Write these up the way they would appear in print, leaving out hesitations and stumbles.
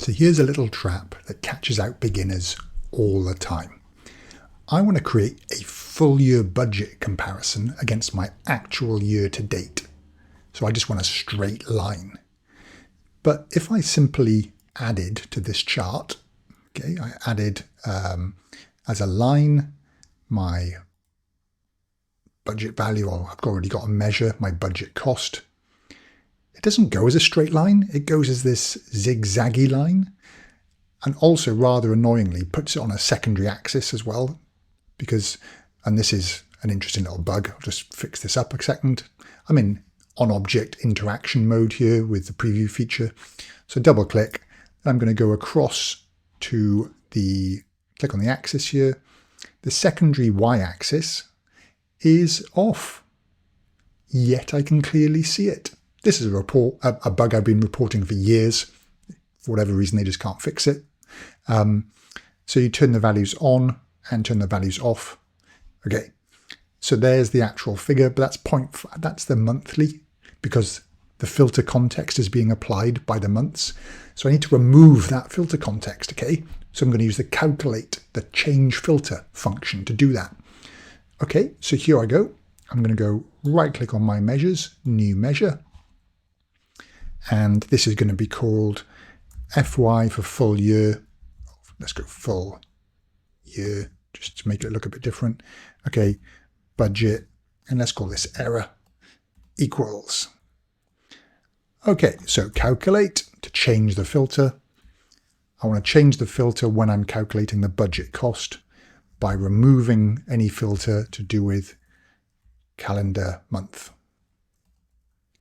So here's a little trap that catches out beginners all the time. I want to create a full year budget comparison against my actual year to date. So I just want a straight line. But if I simply added to this chart, okay, I added as a line my budget value, or I've already got a measure, my budget cost. It doesn't go as a straight line, it goes as this zigzaggy line, and also rather annoyingly puts it on a secondary axis as well, because, and this is an interesting little bug, I'll just fix this up a second. I'm in on-object interaction mode here with the preview feature. So double click, I'm going to go across to click on the axis here. The secondary y-axis is off, yet I can clearly see it. This is a bug I've been reporting for years. For whatever reason, they just can't fix it. So you turn the values on and turn the values off. Okay, so there's the actual figure, but that's the monthly, because the filter context is being applied by the months. So I need to remove that filter context, okay? So I'm going to use the change filter function to do that. Okay, so here I go. I'm going to go right click on my measures, new measure. And this is going to be called FY for full year. Let's go full year, just to make it look a bit different. Okay, budget, and let's call this error equals. Okay, so calculate to change the filter. I want to change the filter when I'm calculating the budget cost by removing any filter to do with calendar month.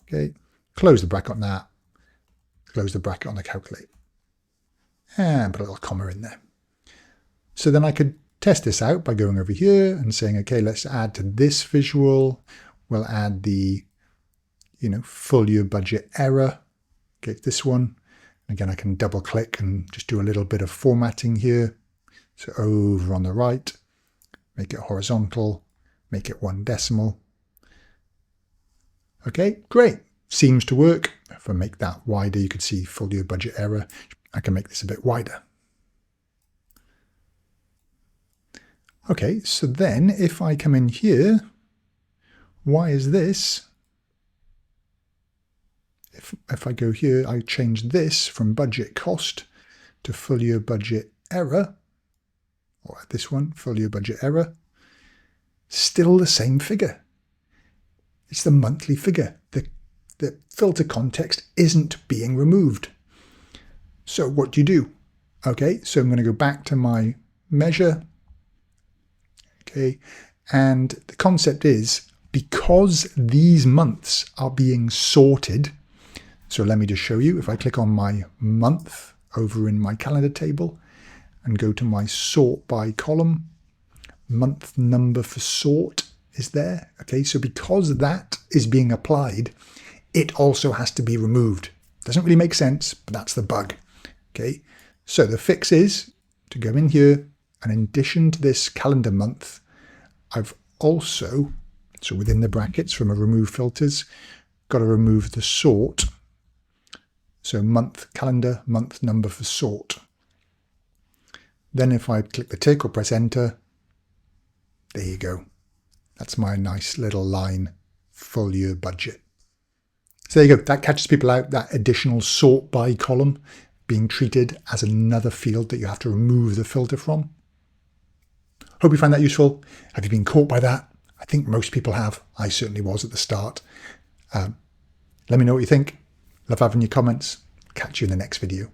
Okay, close the bracket on that, close the bracket on the calculate, and put a little comma in there. So then I could test this out by going over here and saying, okay, let's add to this visual. We'll add the, full year budget error. Okay, this one. Again, I can double click and just do a little bit of formatting here. So over on the right, make it horizontal, make it 1 decimal. Okay, great. Seems to work. If I make that wider, you could see full year budget error. I can make this a bit wider. Okay, so then if I come in here, why is this? If I go here, I change this from budget cost to full year budget error, or this one, full year budget error, still the same figure. It's the monthly figure. The filter context isn't being removed. So what do you do? Okay, so I'm going to go back to my measure. Okay, and the concept is, because these months are being sorted, so let me just show you. If I click on my month over in my calendar table and go to my sort by column, month number for sort is there. Okay, so because that is being applied, it also has to be removed. Doesn't really make sense, but that's the bug. Okay, so the fix is to go in here, and in addition to this calendar month, I've also, so within the brackets from a remove filters, got to remove the sort. So month calendar, month number for sort. Then if I click the tick or press enter, there you go. That's my nice little line, full year budget. So there you go. That catches people out, that additional sort by column being treated as another field that you have to remove the filter from. Hope you find that useful. Have you been caught by that? I think most people have. I certainly was at the start. Let me know what you think. Love having your comments. Catch you in the next video.